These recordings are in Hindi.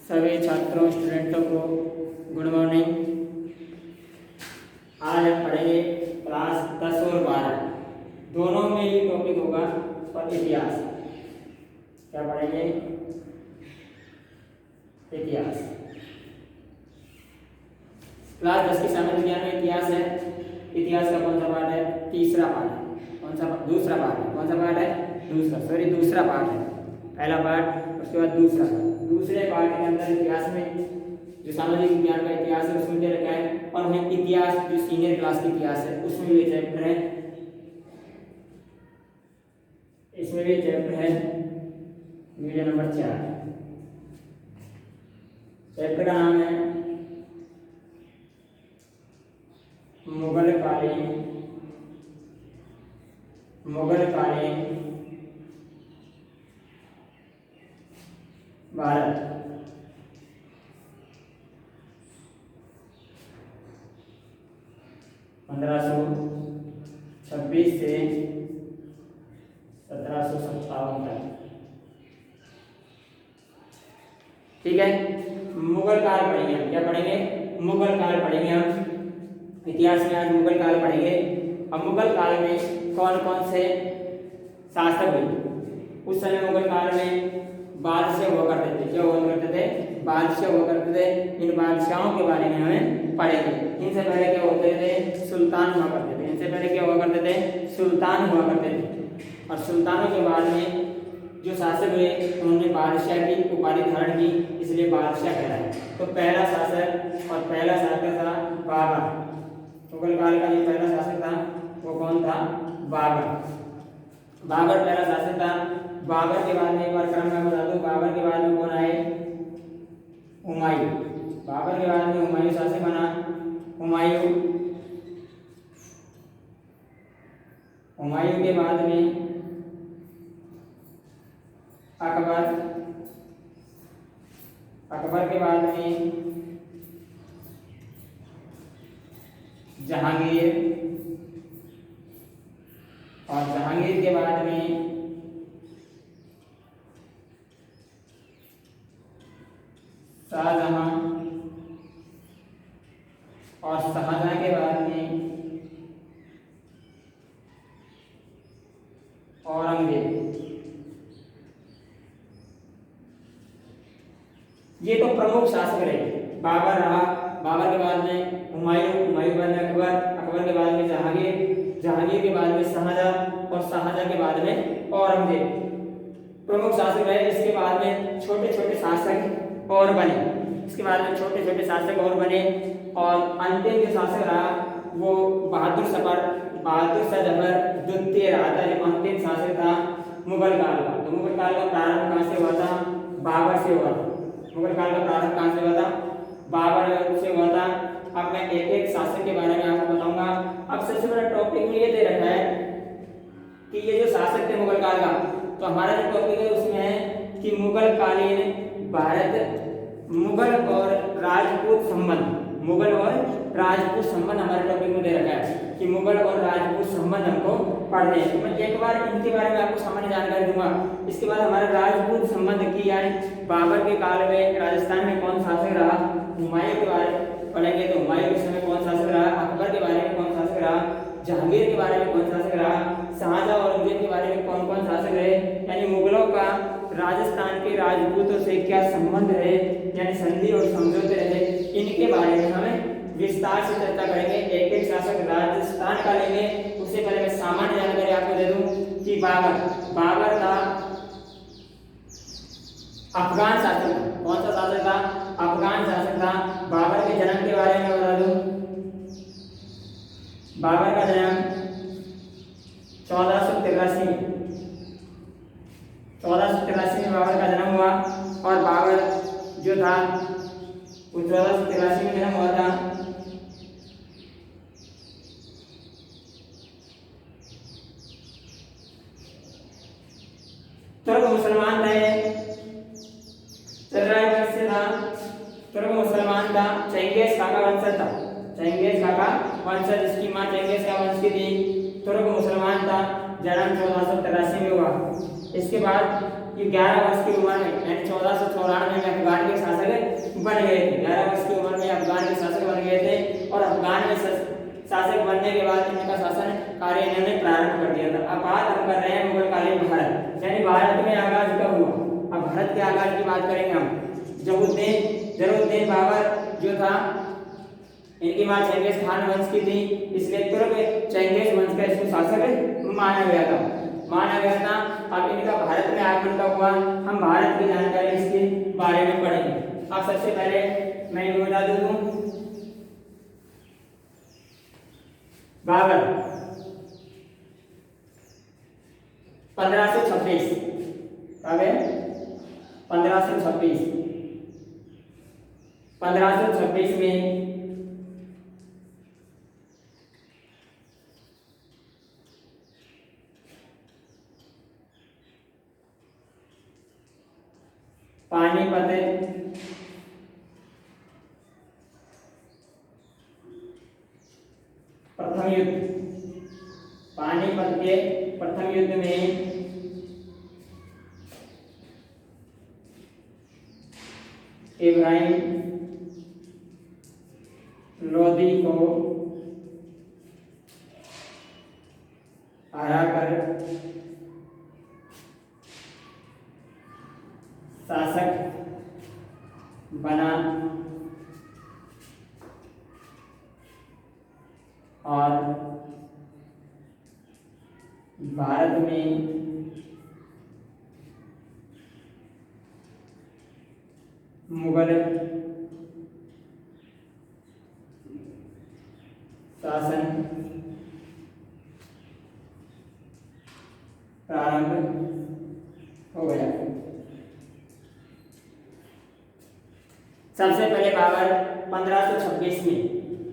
सभी छात्रों स्टूडेंटों को गुड मॉर्निंग। आज हम पढ़ेंगे क्लास 10 और 12 दोनों में ये टॉपिक होगा पर इतिहास। क्या पढ़ेंगे? इतिहास। क्लास 10 की सामान्य विज्ञान में इतिहास है। इतिहास का कौन सा पार्ट है? तीसरा पार्ट है। कौन सा? दूसरा पार्ट है। कौन सा पार्ट है? दूसरा पार्ट है। पहला पार्ट, उसके बाद दूसरा पार्ट। दूसरे पार्ट के अंदर इतिहास में जो सामाजिक विज्ञान का इतिहास है उसमें दे रखा है, और हमें इतिहास जो सीनियर क्लास का इतिहास है उसमें भी चैप्टर है। इसमें भी चैप्टर है वीडियो नंबर 4। चैप्टर का नाम है मुगल कालीन भारत। (1526 से 1757 तक। ठीक है। मुगल काल पढ़ेंगे हम। क्या पढ़ेंगे? मुगल काल पढ़ेंगे हम। इतिहास में आज मुगल काल पढ़ेंगे। अब मुगल काल में कौन कौन से शासक हुए? उस समय मुगल काल में बादशाह हुआ करते थे। क्या हुआ करते थे? बादशाह हुआ करते थे। इन बादशाहों के बारे में हमें पढ़ेंगे। इनसे पहले क्या होते थे? सुल्तान हुआ करते थे। इनसे पहले क्या हुआ करते थे? सुल्तान हुआ करते थे। और सुल्तानों के बाद में जो शासक हुए उन्होंने बादशाह की उपाधि धारण की, इसलिए बादशाह कहलाए। तो पहला शासक था बाबर। मुगल काल का जो पहला शासक था वो कौन था? बाबर पहला शासक था। बाबर के बाद में एक बार क्रम में बता दूं, बाबर के बाद में कौन आए? हुमायूं। बाबर के बाद में हुमायूं शासक बना। हुमायूं के बाद में अकबर के बाद में जहांगीर, और जहांगीर के बाद में शाहजहां, और शाहजहां के बाद में औरंगजेब। ये तो प्रमुख शासक रहे। बाबर रहा, बाबर के बाद में हुमायूं के बाद में अकबर के बाद में जहांगीर के बाद में शाहजहां, और शाहजहां के बाद में औरंगजेब प्रमुख शासक रहे। इसके बाद में छोटे छोटे शासक और बने। और अंतिम जो शासक रहा वो बहादुर शाह जफर द्वितीय रहा था। जो अंतिम शासक था मुगल काल का। तो मुगल काल का प्रारंभ कहाँ से हुआ था? बाबर से हुआ था। मुगल काल का प्रारंभ कहाँ से हुआ था? बाबर से हुआ था। अब मैं एक एक शासक के बारे में आपको बताऊंगा। अब सबसे बड़ा टॉपिक में ये दे रखा है कि ये जो शासक थे मुगल काल का, तो हमारा जो टॉपिक है उसमें है कि मुगल कालीन भारत, मुगल और राजपूत संबंध हमारे टॉपिक में दे रखा है कि मुगल और राजपूत संबंध हमको पढ़ने हैं। तो मैं एक बार इनके बारे में आपको सामान्य जानकारी दूंगा। इसके बाद हमारे राजपूत संबंध की यानी बाबर के काल में राजस्थान में कौन शासक रहा, हुमायूं के बारे में पढ़ेंगे। तो हुमायूं के समय कौन शासक रहा, अकबर के बारे में कौन शासक रहा, जहांगीर के बारे में कौन शासक रहा, शाहजहां और औरंगजेब के बारे में कौन कौन शासक रहे, यानी मुगलों का राजस्थान के राजपूतों से क्या संबंध रहे, यानी संधि और समझौते रहे, इनके बारे में हमें विस्तार से चर्चा करेंगे। एक एक शासक राजस्थान का लेंगे। उससे पहले मैं सामान्य जानकारी आपको दे दूं कि बाबर था अफगान शासक था। कौन सा शासक था? अफगान शासक था। बाबर के जन्म के बारे में बता दूं। बाबर का जन्म 1483 में बाबर का जन्म हुआ। और बाबर जो था वो 1483 में जन्म हुआ था। तुर्क मुसलमान था। चंगेज खां का वंशज था। जिसकी मां चंगेज का वंश की थी। तुर्क मुसलमान था। जन्म 1483 में हुआ। इसके बाद ये 11 वर्ष की उम्र में यानी 1494 में अफगान के शासक बन गए थे। 11 वर्ष की उम्र में अफगान के शासक बन गए थे और अफगान में शासक बनने के बाद इनका शासन कार्य इन्होंने प्रारंभ कर दिया था। अब बात हम कर रहे हैं मुगलकालीन भारत, यानी भारत में आगाज कब हुआ। अब भारत के आगाज की बात करेंगे हम। जलालुद्दीन बाबर जो था, इनकी मां चंगेज खान वंश की थी, इसलिए तुर्क चंगेज वंश का इसको शासक माना गया था। अब इनका भारत में आगमन कब हुआ, हम भारत की जानकारी इसके बारे में पढ़ेंगे। अब सबसे पहले मैं ये बता दूं, बाबर 1526 कब है, 1526 में पानीपत प्रथम युद्ध, पानीपत के प्रथम युद्ध में इब्राहिम लोदी को हराकर शासक बना और भारत में मुगल शासन प्रारंभ हो गया। सबसे पहले बाबर 1526 में,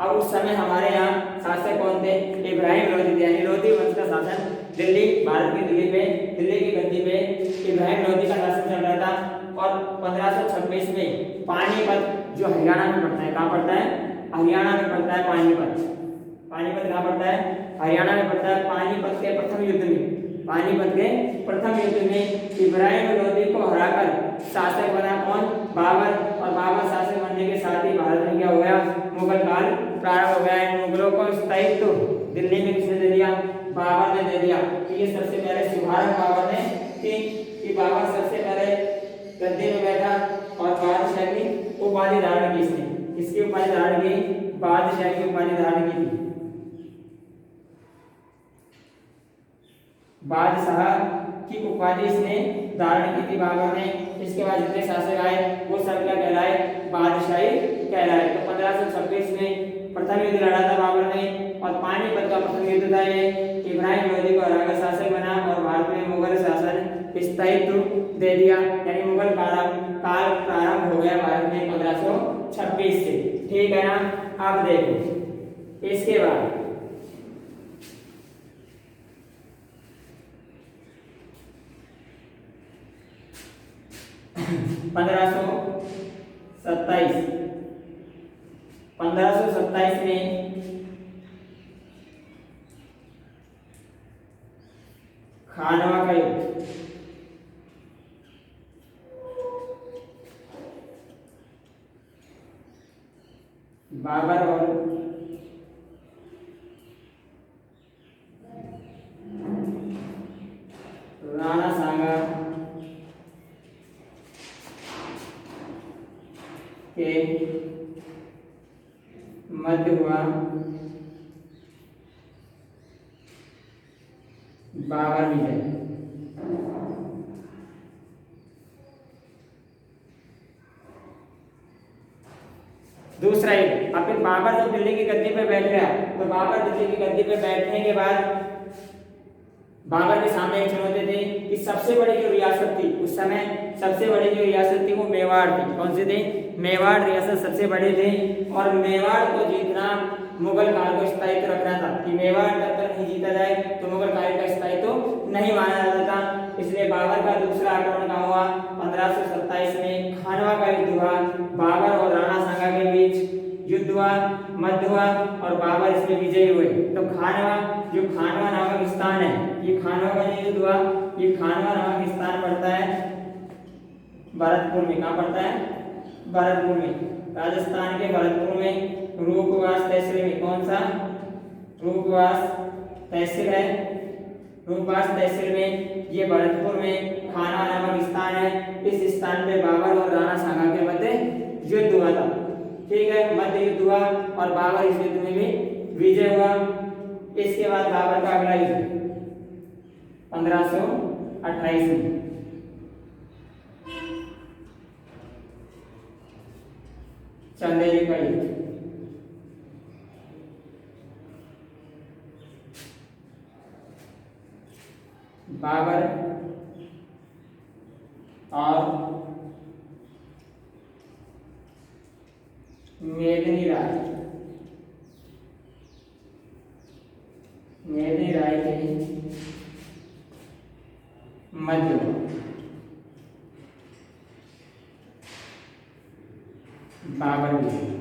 अब उस समय हमारे यहाँ शासक कौन थे, इब्राहिम लोदी थे, यानी लोदी वंश का शासन दिल्ली, भारत की दिल्ली की गद्दी पे इब्राहिम लोदी का शासन चल रहा था। और 1526 में पानीपत जो हरियाणा में पड़ता है, कहाँ पड़ता है, हरियाणा में पड़ता है पानीपत कहाँ पड़ता है, हरियाणा में पड़ता है। पानीपत के प्रथम युद्ध में इब्राहिम लोदी को हराकर शासक बना कौन, बाबर। और बाबर शासक बनने के साथ ही भारत में क्या हो गया, मुगल काल प्रारंभ हो गया। मुगलों को स्थायित्व दिल्ली में किसने दे दिया, बाबर ने दे दिया। तो ये सबसे पहले शुभारंभ बाबर ने कि बाबर सबसे पहले गद्दी में बैठा और बादशाह की उपाधि धारण की। इसकी उपाधि धारण की, बादशाह की उपाधि धारण की थी। बादशाह की उपाधि इसने धारण की थी बाबर ने। इसके बाद जितने शासक आए वो सब क्या कहलाए, बादशाही कहलाए। तो 1526 में प्रथम युद्ध लड़ा था बाबर ने और पानीपत का प्रथम युद्ध था ये। इब्राहिम लोदी को हराकर शासक बना और भारत में मुगल शासन स्थायित्व दे दिया, यानी मुगल काल प्रारंभ हो गया भारत में 1526 से। ठीक है ना। अब देखो इसके बाद 1527 में खानवा का युद्ध, बाबर और राणा सांगा के मध्य हुआ। बाबर विजय। दूसरा युद्ध, अब बाबर जब दिल्ली की गद्दी पे बैठ गया तो बाबर दिल्ली की गद्दी पे बैठने के बाद बाबर के सामने एक चुनौती थी कि सबसे बड़ी जो रियासत थी उस समय, सबसे बड़ी जो रियासत थी वो मेवाड़ थी। कौन सी थी, मेवाड़ रियासत सबसे बड़ी थी। और मेवाड़ को जीतना मुगल काल को स्थायित्व रखना था कि मेवाड़ जब तक नहीं जीता जाए तो मुगल काल का स्थायित्व नहीं माना जाता था। इसलिए बाबर का दूसरा आक्रमण कहाँ हुआ, 1527 में खानवा का युद्ध हुआ। बाबर और राणा सांगा के बीच युद्ध हुआ, मध्य हुआ और बाबर इसमें विजयी हुए। तो खानवा, जो खानवा नामक स्थान है, ये खानवा का जो युद्ध हुआ, ये खानवा नामक स्थान पड़ता है भरतपुर में, कहाँ पड़ता है? भरतपुर में। राजस्थान के भरतपुर में। रूपवास तहसील में, कौन सा? रूपवास तहसील है। रूपवास तहसील में, ये भरतपुर में खाना नामक स्थान है। इस स्थान पे बाबर और राणा सांगा के मध्य युद्ध हुआ था। ठीक है, मध्य युद्ध हुआ और बाबर इस युद्ध में भी विजय हुआ। इसके बाद बाबर का अगला युद्ध 1528 में, चंदेरी का युद्ध। बाबर और मेदिनी राय के मध्य बाबर विजय।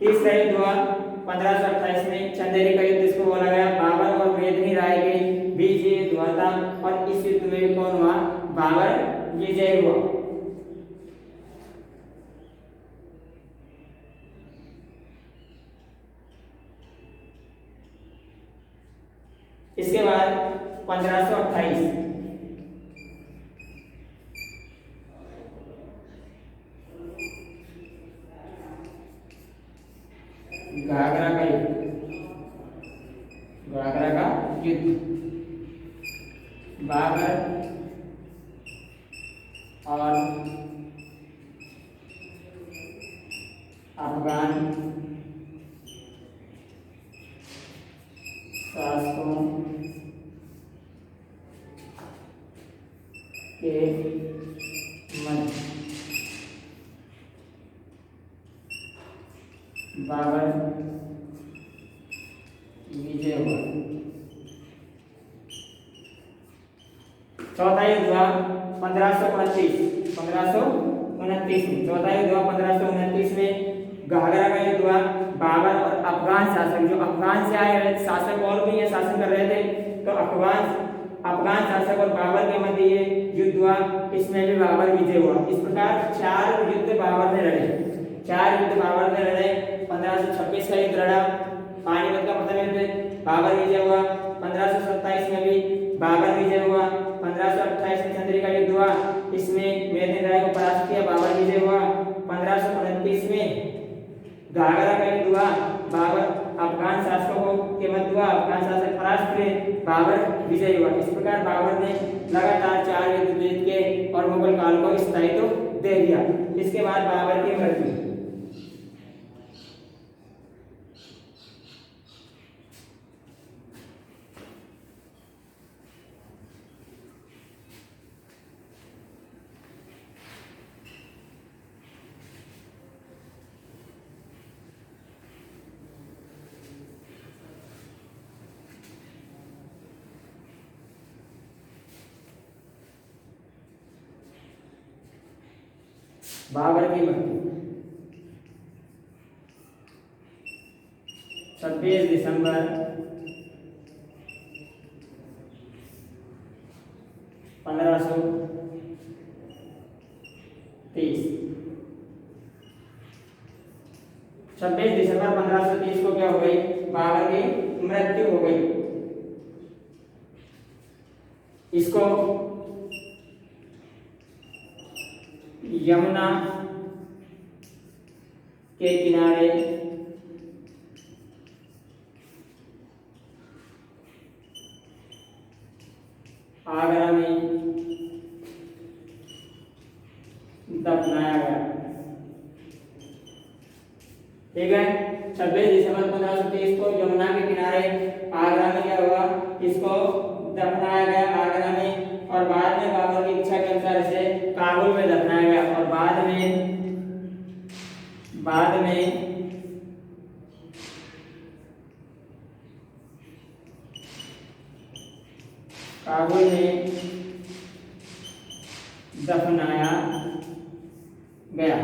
तीसरा युद्ध हुआ 1528 में, चंदेरी का युद्ध इसको बोला गया। बाबर और मेदिनी राय के बीच ये युद्ध हुआ था और इस युद्ध में कौन हुआ? बाबर विजय हुआ। इसके बाद 1528 घाघरा का युद्ध। घाघरा का युद्ध बाबर और अफगान शासकों के मध्य बाबर विजय हुआ। चौथा युद्ध हुआ 1529 में। चौथा युद्ध हुआ 1529 में, घाघरा का युद्ध हुआ। बाबर और अफगान शासक, जो अफगान से आए हुए शासक और भी ये शासन कर रहे थे, तो अफगान शासक और बाबर के मध्य ये युद्ध हुआ। इसमें भी बाबर विजय हुआ। इस प्रकार 4 युद्ध बाबर ने लड़े। 1526 का युद्ध लड़ा, पानीपत का प्रथम युद्ध, बाबर विजय हुआ। 1527 में भी बाबर विजय हुआ। 1528 में चंदेरी का युद्ध हुआ, इसमें मेदिनी राय को परास्त किया, बाबर विजय हुआ। 1529 में घाघरा का युद्ध हुआ, बाबर अफगान शासकों के मध्य हुआ, अफगान शासक परास्त हुए, बाबर विजय हुआ। इस प्रकार बाबर ने लगातार 4 युद्ध जीत के और मुगल काल को स्थायित्व दे दिया। इसके बाद बाबर की मृत्यु। बाबर की मृत्यु 26 दिसंबर 1530। 26 दिसंबर 1530 को क्या हो गई? बाबर की मृत्यु हो गई। इसको यमुना के किनारे आगरा में दफनाया गया। ठीक है, 26 दिसंबर 1530 को यमुना के किनारे आगरा में क्या हुआ? इसको दफनाया गया आगरा में, और बाद में बाबर की इच्छा के अनुसार इसे काबुल में दफनाया गया, और बाद में काबुल में दफनाया गया।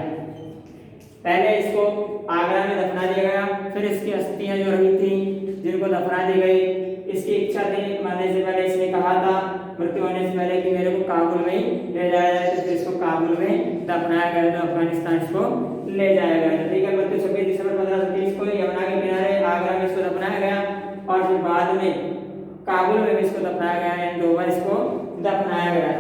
पहले इसको आगरा में दफना दिया गया, फिर इसकी अस्थियां जो रही थी जिनको दफना दी गई। इसकी इच्छा थी, मरने से पहले इसने कहा था, मृत्यु होने से पहले, कि मेरे को काबुल में ही ले जाया जाए, तो इसको काबुल में दफनाया गया था, अफगानिस्तान इसको ले जाया गया था। ठीक है, मृत्यु 26 दिसंबर 1530 को यमुना के किनारे आगरा में इसको दफनाया गया, और फिर बाद में काबुल में भी इसको दफनाया गया, इन 2 बार इसको दफनाया गया।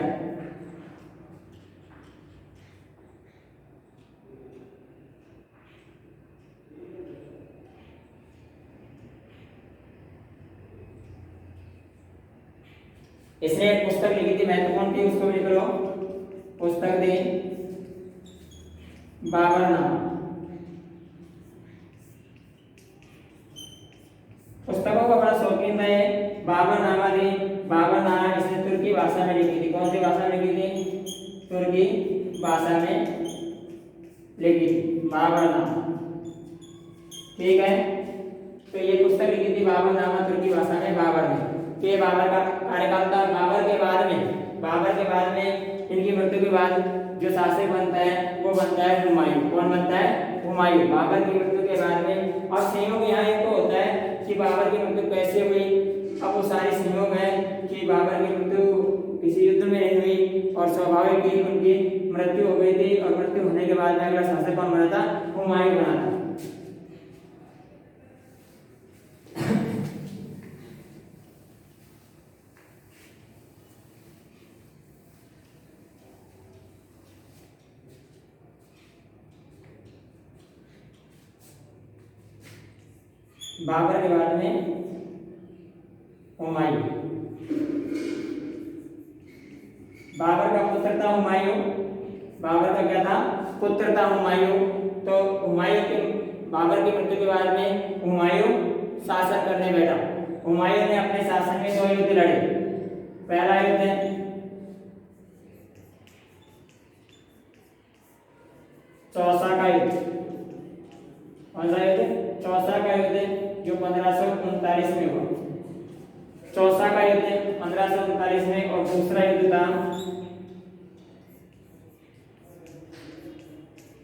इसने एक पुस्तक लिखी थी, महत्वपूर्ण थी, उसको भी लिख लो। पुस्तक थी बाबरनामा। पुस्तकों का बड़ा शौकीन था ये। बाबरनामा थी, बाबरनामा इसने तुर्की भाषा में लिखी थी। कौन सी भाषा में लिखी थी? तुर्की भाषा में लिखी थी बाबरनामा। ठीक है, तो ये पुस्तक लिखी थी बाबरनामा तुर्की भाषा में, बाबर ने। ये बाबर का कार्यकाल था। बाबर के बाद में इनकी मृत्यु के बाद जो शासक बनता है वो बनता है हुमायूं। कौन बनता है? हुमायूं। बाबर की मृत्यु के बाद में। और संयोग यहाँ एक तो होता है कि बाबर की मृत्यु कैसे हुई। अब वो सारी संयोग है कि बाबर की मृत्यु किसी युद्ध में नहीं हुई, और स्वाभाविक ही उनकी मृत्यु हो गई थी, और मृत्यु होने के बाद में अगला शासक कौन बना था? हुमायूं बना था। बाबर के बाद में हुमायूं। बाबर का पुत्र था हुमायूं। बाबर का क्या था? पुत्र था हुमायूं। तो हुमायूं के बाबर की मृत्यु के बाद में हुमायूं शासन करने बैठा। हुमायूं ने अपने शासन में 2 युद्ध लड़े। पहला युद्ध चौसा का युद्ध। कौन सा युद्ध? चौसा का युद्ध, जो 1539 में हुआ। चौसा का युद्ध 1539 में। और दूसरा युद्ध था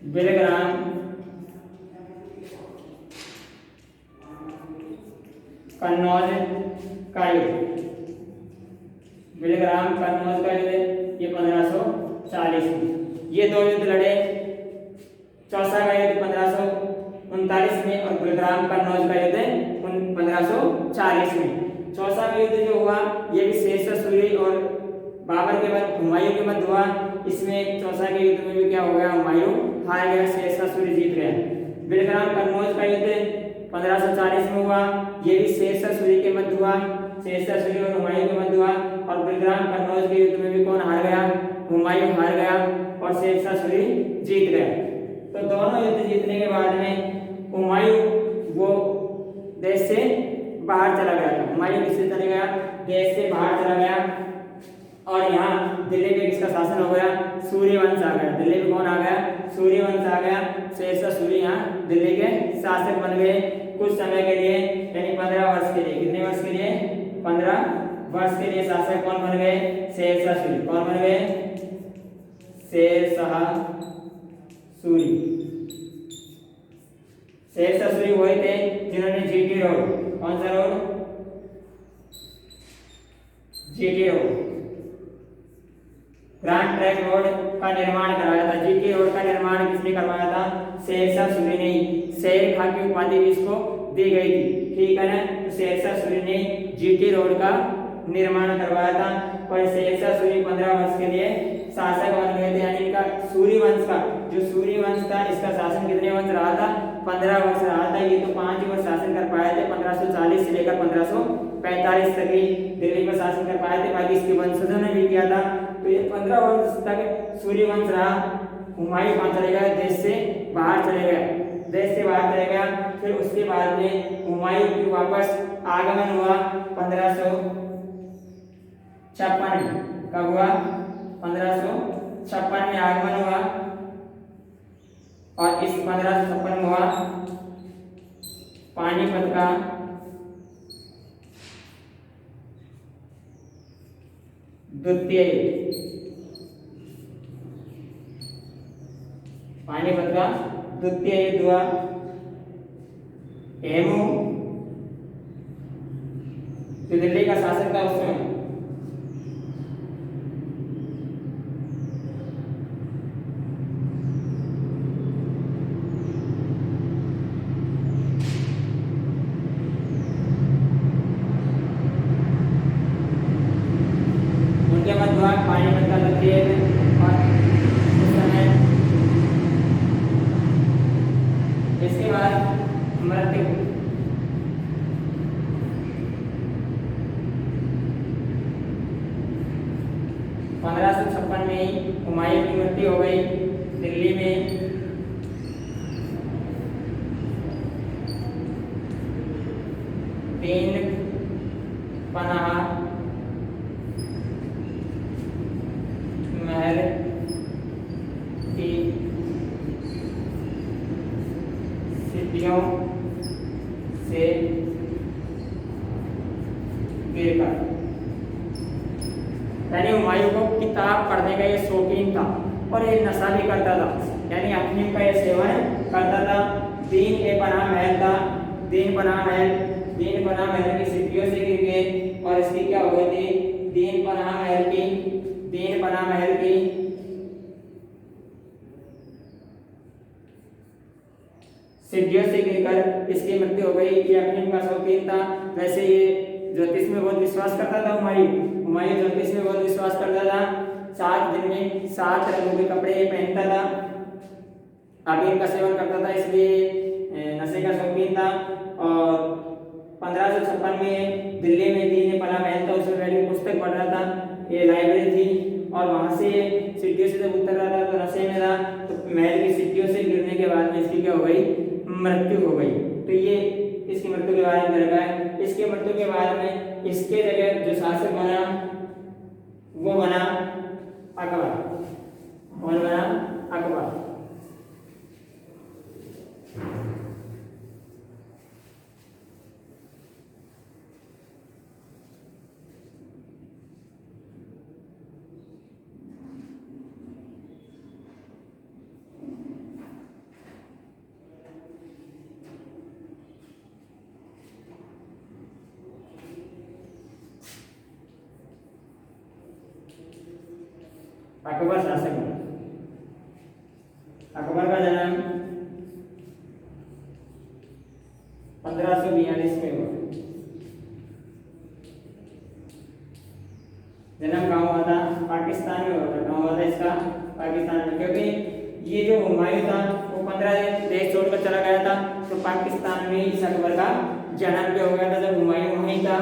बिलग्राम कन्नौज का युद्ध। बिलग्राम कन्नौज का युद्ध, ये 1540 में। ये 2 युद्ध लड़े। चौसा का युद्ध 1539 में, और बिलग्राम कन्नौज का युद्ध 1540 में। चौसा का युद्ध जो हुआ ये भी शेरशाह सूरी और बाबर के बाद हुमायूं के मध्य हुआ। इसमें चौसा के युद्ध में भी क्या हो गया? हुमायूं हार गया, शेरशाह सूरी जीत गया। बिलग्राम कन्नौज का युद्ध 1540 में हुआ। ये भी शेरशाह सूरी के मध्य हुआ, शेरशाह सूरी और हुमायूं के मध्य हुआ। और बिलग्राम कन्नौज के युद्ध में भी कौन हार गया? हुमायूं हार गया, और शेरशाह सूरी जीत गया। तो दोनों युद्ध जीतने के बाद में हुमायूं वो देश से बाहर चला गया था। हुमायूं किससे चले गया? देश से बाहर चला गया, और यहाँ दिल्ली पे किसका शासन हो गया? सूर्यवंश आ गया। दिल्ली पे कौन आ गया? सूर्यवंश आ गया। शेरशाह सूरी यहाँ दिल्ली के शासक बन गए कुछ समय के लिए, यानी 15 वर्ष के लिए। कितने वर्ष के लिए? 15 वर्ष के लिए शासक कौन बन गए? शेरशाह सूरी। कौन बन गए? शेरशाह सूरी। शेरशाह सूरी वही थे जिन्होंने जीटी रोड, कौन सा road? GT road, grand trunk road का निर्माण करवाया था। जीटी रोड का निर्माण किसने करवाया था? शेरशाह सूरी ने। शेर खां की उपाधि भी इसको दी गई थी। ठीक है ना, तो शेरशाह सूरी ने जीटी रोड का निर्माण करवाया था। और शेरशाह सूरी 15 वर्ष के लिए शासक बन गए थे। यानी इनका सूर्यवंश का जो सूर्यवंश था, इसका शासन कितने वर्ष रहा था? 15 वर्ष रहा था। ये तो 5 वर्ष शासन कर पाए थे, 1540 से लेकर 1545 तक ही दिल्ली पर शासन कर पाए थे। बाकी इसके वंशजों ने भी किया था। तो ये 15 वर्ष तक सूर्यवंश रहा। हुमायूं कहाँ चले गए? देश से बाहर चले गए, देश से बाहर चले गया। फिर उसके बाद में हुमायूं की वापस आगमन हुआ 1556 में। कब हुआ? 1556 में आगमन हुआ। और इस 1556 में हुआ पानीपत का द्वितीय युद्ध। पानीपत का द्वितीय युद्ध हुआ। हेमू जो दिल्ली का शासक था उस समय। उनके बाद हुआ पानीपत का युद्ध और उस समय इसके बाद मृत्यु 1556 में ही हुमायूं की मृत्यु हो गई दिल्ली में। तीन पनाह महल की सिद्धियों से गिरकर, यानी हुमायूं को किताब पढ़ने का ये शौकीन था और ये नशा भी करता था, यानी अफीम का ये सेवन करता था। दीन ए पनाह महल था, दीन पनाह महल की सिद्धियों से गिर गए और इसकी क्या हो गई थी, दीन पनाह महल की सिद्धियों से गिरकर इसकी मृत्यु हो गई। ये अफीम का शौकीन था। वैसे ये ज्योतिष में बहुत विश्वास करता था हुमायूं ज्योतिष में बहुत विश्वास करता था। 7 दिन में 7 रंगों के कपड़े पहनता था, अफीम का सेवन करता था, इसलिए नशे का शौकीन था। और 1556 में दिल्ली में दीन पनाह महल था, उसमें बैठ के पुस्तक पढ़ रहा था, ये लाइब्रेरी थी और वहां से सिद्धियों से जब उतर रहा था तो नशे में था, तो महल की सिद्धियों से गिरने के बाद में इसकी क्या हो गई, मृत्यु हो गई। तो ये इसकी मृत्यु के बारे में लगा है। इसके मृत्यु के बाद में इसके जगह जो शासक बना वो बना अकबर। कौन बना, अकबर। अकबर शासक बना। अकबर का जन्म 1542 में हुआ। जन्म कहाँ हुआ था, पाकिस्तान में हुआ था। कहाँ हुआ था इसका, पाकिस्तान में, क्योंकि ये जो हुमायूं था वो 15 दिन देश छोड़कर चला गया था, तो पाकिस्तान में इस अकबर का जन्म भी हो गया था जब हुमायूं वहीं था।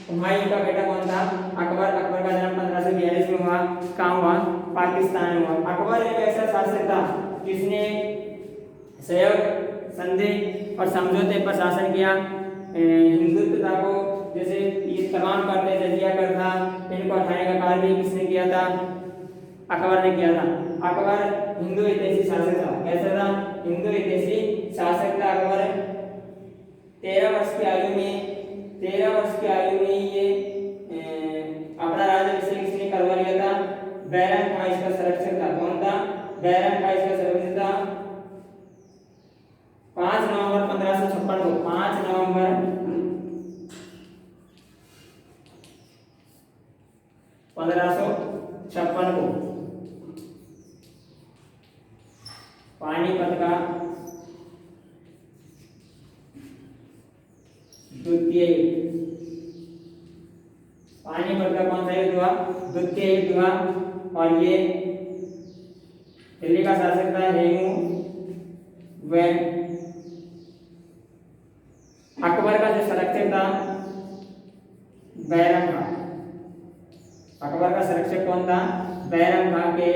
हुमायूं का बेटा कौन था, अकबर। अकबर का जन्म 1542 में हुआ। कहाँ हुआ, पाकिस्तान में हुआ। अकबर एक ऐसा शासक था जिसने सहयोग, संधि और समझौते पर शासन किया। हिंदुत्वता को जैसे ये तमाम करते जजिया कर था, इनको हटाने का कार्य भी किसने किया था, अकबर ने किया था। अकबर हिंदू हितैषी शासक था। कैसा था, हिंदू हितैषी शासक था अकबर। 13 वर्ष की आयु में ये अपना राज्याभिषेक किसने करवा लिया था, बैरम खां इसका संरक्षक था। कौन था, बैरम खां इसका संरक्षक था। 5 नवंबर 1556 को, 5 नवंबर 1556 को पानीपत का द्वितीय पानीपत का कौन सा युद्ध हुआ, द्वितीय युद्ध हुआ। और ये दिल्ली का शासक था हेमू व अकबर का जो संरक्षक था बैरम खां। अकबर का संरक्षक कौन था, बैरम खां के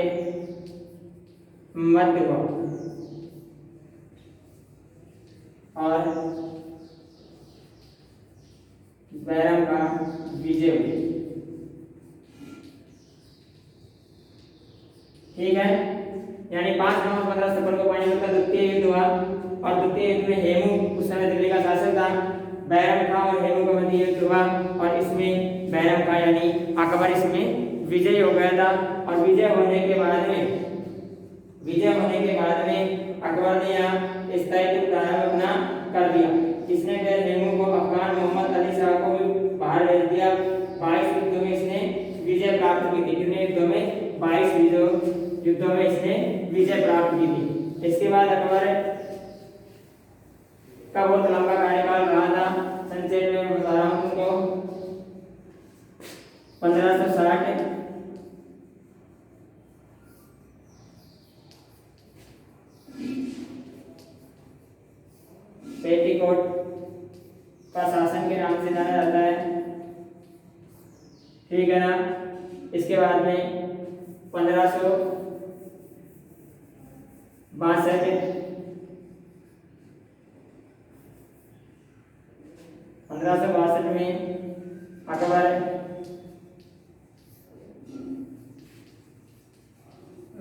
मध्य हुआ और बैरम का विजय हुई। ठीक है, यानी 5 नवंबर 1556 को पानीपत का द्वितीय युद्ध हुआ और द्वितीय युद्ध में हेमू उस समय दिल्ली का शासक था। बैरम खां और हेमू का मध्य युद्ध हुआ और इसमें बैरम खां यानी अकबर इसमें विजय हो गया था। और विजय होने के बाद में विजय होने के बाद में अकबर ने यहाँ स्थायित्व प्रारंभ अपना कर दिया। इसने फिर हेमू को अफगान मोहम्मद अली शाह को बाहर भेज दिया। 22 युद्धों में इसने विजय प्राप्त की थी। कितने युद्धों में? 22 युद्धों में इसने विजय प्राप्त की थी। इसके बाद अकबर का बहुत लंबा कार्यकाल रहा था। संक्षेप में बता रहा हूँ तुमको। 1560 पेटीकोट का शासन के नाम से जाना जाता है, ठीक है ना। इसके बाद में 1562 में अकबर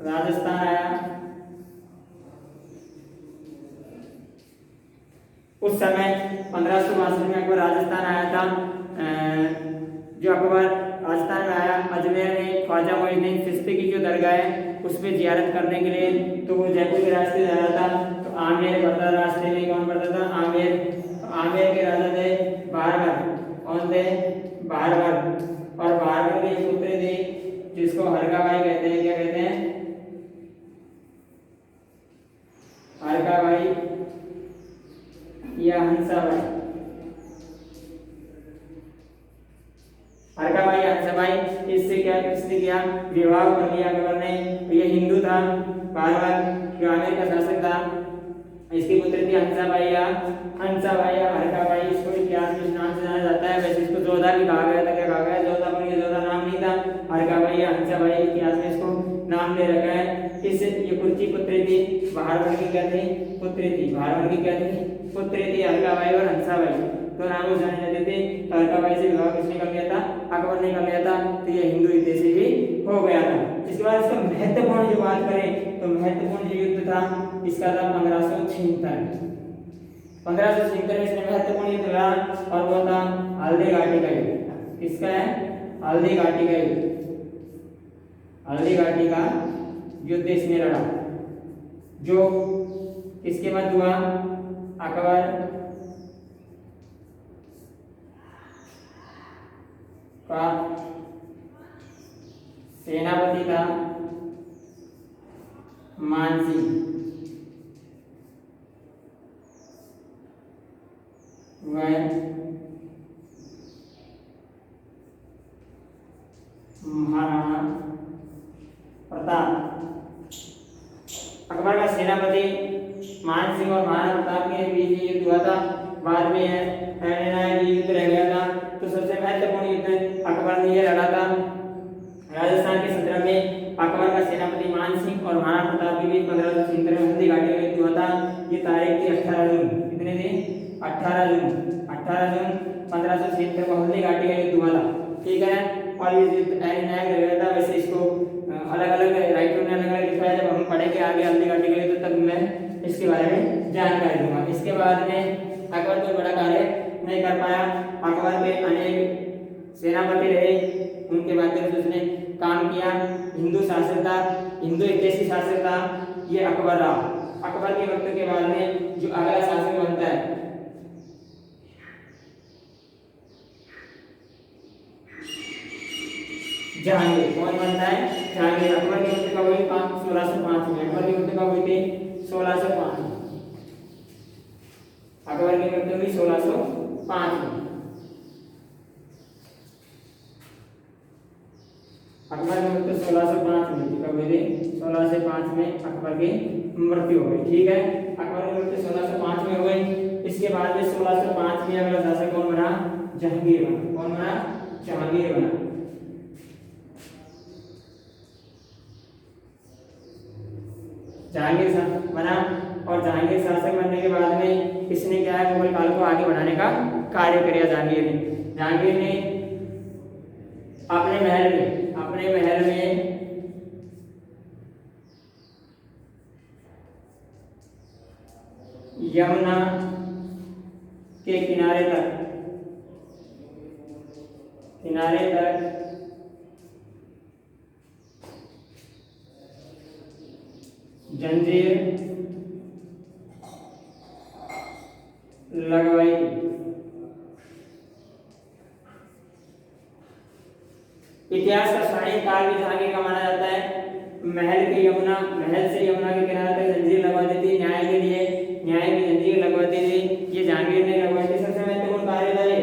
राजस्थान आया। उस समय 1562 में अकबर राजस्थान आया था। जो अकबर राजस्थान में आया, अजमेर में ख्वाजा मोइनुद्दीन चिश्ती की जो दरगाह है उस पर जियारत करने के लिए, तो वो जयपुर के रास्ते जा रहा था। तो आमेर पड़ता, रास्ते में कौन पड़ता था? आमेर के राजा थे बारबर। कौन थे? बारबर। और बारबर के पुत्र थे जिसको हरकाबाई कहते हैं। क्या कहते हैं? हरकाबाई या हंसाबाई। हरकाबाई हंसाबाई, इससे क्या किसने किया? विवाह कर लिया अकबर ने। ये हिंदू था बारबर, जो आमेर का शासक था। इसकी पुत्री थी हंसाबाई या हरकाबाई। इसको इतिहास में इस नाम से जाना जाता है। वैसे इसको जोधा भी कहा गया था। क्या कहा गया? जोधा, पर ये जोधा नाम नहीं था। हरकाबाई या हंसाबाई इतिहास में इसको नाम दे रखा है। इससे ये पुत्री थी बारबर की। क्या थी? पुत्री थी। बारबर की क्या थी? पुत्री थी हरकाबाई और हंसाबाई। तो नाम वो जाने जाते थे। तो हरकाबाई से विवाह किसने कर लिया था? अकबर ने कर लिया था। तो ये हिंदू युद्ध से भी हो गया था। इसके बाद इसका महत्वपूर्ण जो बात करें तो महत्वपूर्ण जो युद्ध था इसका था 1576 में इसने महत्वपूर्ण युद्ध लड़ा और वो था हल्दी घाटी का युद्ध। किसका है? हल्दी घाटी का युद्ध। हल्दी घाटी का युद्ध इसने लड़ा, जो किसके बाद हुआ? अकबर का सेनापति था मानसिंह। वह महाराणा प्रताप। अकबर का सेनापति मानसिंह और महाराणा प्रताप के बीच युद्ध हुआ था। बाद में युद्ध रह गया था। तो सबसे महत्वपूर्ण युद्ध अकबर ने यह लड़ा था राजस्थान के सत्रह में। अकबर का सेनापति मानसिंह और महाराणा प्रताप के बीच 1576 में हल्दी घाटी में युद्ध हुआ था। ये तारीख थी 18 जून। कितने थी? 18 जून 1576 को हल्दी घाटी का युद्ध हुआ था, ठीक है। और ये युद्ध निर्णायक रह गया था। वैसे इसको अलग अलग राइटरों ने अलग अलग लिखा है। जब हम पढ़ेंगे आगे हल्दी घाटी का युद्ध तब मैं इसके बारे में जानकारी दूंगा। इसके बाद में अकबर कोई बड़ा कार्य नहीं कर पाया। अकबर के अनेक सेनापति रहे, उनके माध्यम से उसने काम किया। हिंदू शासक था, हिंदू हितैषी शासक था ये अकबर रहा। अकबर के वक्त के बाद में जो अगला शासक बनता है जहांगीर। कौन बनता है? जहांगीर। अकबर की मृत्यु कब हुई? 1605 में। अकबर की मृत्यु कब हुई थी? 1605 में। अकबर की मृत्यु हुई 1605 में। अकबर की मृत्यु 1605 में थी। कब हुई थी? 1605 में अकबर की मृत्यु हो गई, ठीक है। अकबर की मृत्यु 1605 में हो गई। इसके बाद में 1605 में अगला शासक कौन बना? जहांगीर बना। कौन बना? जहांगीर बना। जहांगीर बना और जहांगीर शासक बनने के बाद में इसने क्या है? मुगल काल को आगे बढ़ाने का कार्य किया जहांगीर ने। जहांगीर ने अपने महल में यमुना के किनारे तक जंजीर लगवाई थी। इतिहास का स्वर्णिम काल भी जहांगीर का माना जाता है। महल से यमुना के किनारे तक जंजीर लगवाती थी न्याय के लिए, न्याय की जंजीर लगवाती थी, ये जहांगीर ने लगवाई थी। सबसे महत्वपूर्ण कार्य था ये।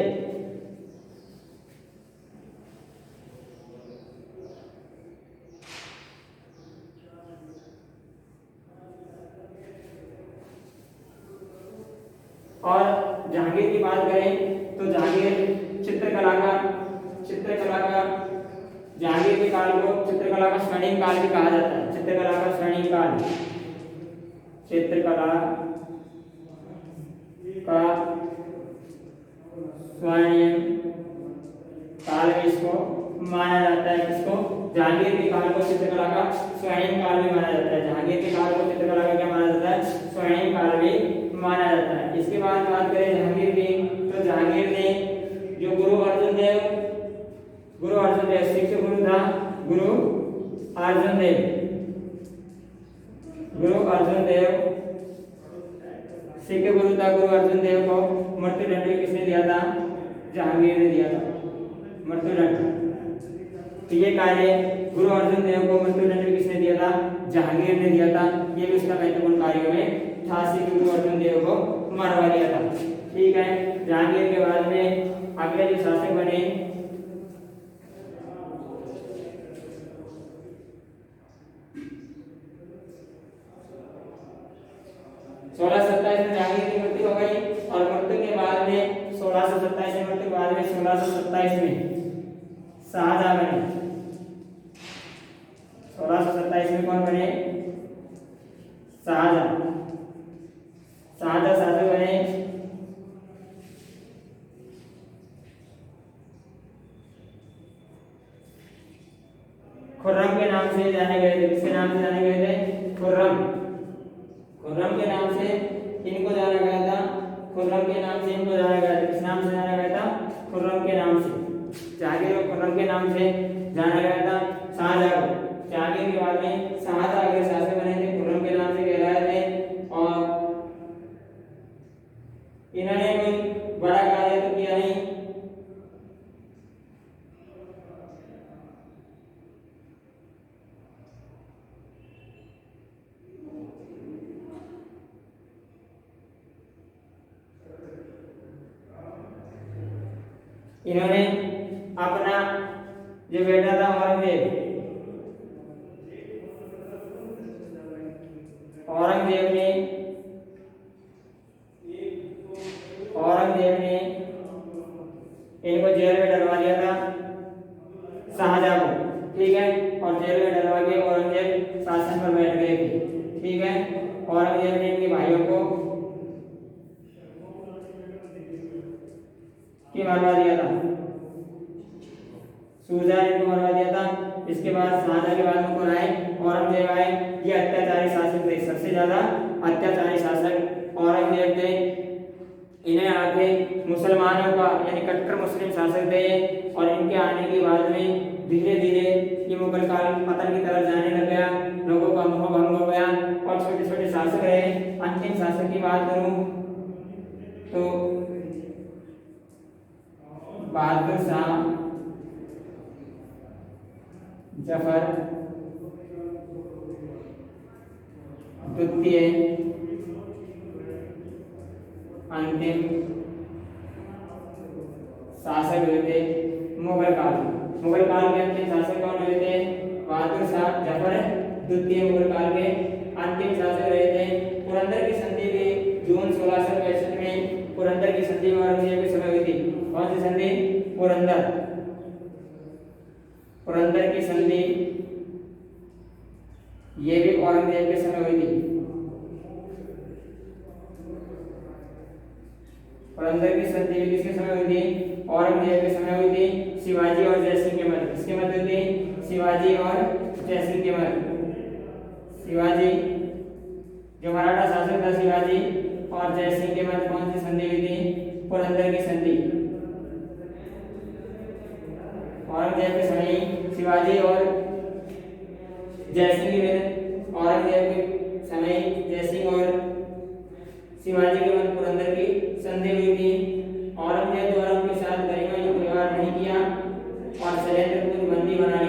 और जहांगीर की बात करें तो जहांगीर चित्रकला का जहांगीर के काल को चित्रकला का स्वर्णिम काल भी कहा जाता है। चित्रकला का स्वर्णिम काल, चित्रकला का स्वर्णिम काल भी इसको माना जाता है। किसको? जहांगीर के काल को चित्रकला का स्वर्णिम काल भी माना जाता है। जहांगीर के काल को चित्रकला का क्या माना जाता है? स्वर्णिम काल भी माना जाता है। इसके बाद बात करें जहांगीर की, तो जहांगीर ने जो गुरु अर्जुन देव सिख गुरु था, गुरु अर्जुन देव सिख गुरु था। गुरु अर्जुन देव को मृत्युदंड किसने दिया था? जहांगीर ने दिया था मृत्युदंड। तो ये कार्य गुरु अर्जुन देव को मृत्युदंड किसने दिया था? जहांगीर ने दिया था। ये भी उसका महत्वपूर्ण कार्यों में था। सिख गुरु अर्जुन देव को मरवा दिया था। ठीक है। जहांगीर के बाद में अगले जो शासक बने 1627 में जहांगीर की मृत्यु हो गई और मृत्यु के बाद में 1627 में मृत्यु के बाद में 1627 में शाहजहां बने। 1627 में कौन बने? शाहजहां शासक बने। खुर्रम के नाम से जाने गए थे। किसके नाम से जाने गए थे? खुर्रम के नाम से इनको जाना गया था। खुर्रम के नाम से इनको जाना गया था। किस नाम से जाना गया था? खुर्रम के नाम से। जहांगीर को खुर्रम के नाम से जाना गया था। शाहजहां को जहांगीर के बाद में शाहजहां अगले शासक बने थे, खुर्रम के नाम से कहलाए थे। और इन्होंने कोई बड़ा कार्य तो किया नहीं। इन्होंने अपना जो बेटा था औरंगजेब ने इनको जेल में डलवा दिया था, शाहजहां को। ठीक है। और जेल में डलवा के औरंगजेब शासन पर बैठ गए थे। ठीक है। औरंगजेब ने इनके भाइयों को मरवा दिया था, सूजा इनको मरवा दिया था। इसके बाद शाहजहां के बाद में कौन आए? औरंगजेब आए। ये अत्याचारी शासक थे, सबसे ज्यादा अत्याचारी शासक औरंगजेब थे। इन्हें आके मुसलमानों का यानी कट्टर मुस्लिम शासक थे। और इनके आने के बाद में धीरे धीरे ये मुगल काल पतन की तरफ जाने लग गया, लोगों का मोह भंग हो गया और छोटे छोटे शासक रहे। अंतिम शासक की बात करूं तो बहादुर शाह जफर द्वितीय अंतिम शासक हुए थे मुगल काल के अंतिम शासक कौन हुए थे? बहादुर शाह जफर द्वितीय मुगल काल के अंतिम शासक रहे थे। पुरंदर की संधि भी जून 1665 में पुरंदर की संधि में औरंगजेब के समय हुई थी। कौन सी संधि? पुरंदर की संधि ये भी औरंगजेब के समय हुई थी। पुरंदर की संधि किसके समय हुई थी? औरंगजेब के समय हुई थी। शिवाजी और जयसिंह के मध्य। किसके मध्य हुई थी? शिवाजी और जयसिंह के मध्य। शिवाजी जो मराठा शासक था, शिवाजी और जयसिंह के मध्य कौन सी संधि हुई थी? पुरंदर की संधि। औरंगजेब के समय शिवाजी और जयसिंह के औरंगजेब के समय जय सिंह और शिवाजी के मध्य पुरंदर की संधि हुई थी। औरंगजेब द्वारा उनके साथ गरिमा युक्त व्यवहार नहीं किया और शैलेंद्र को बंदी बनाया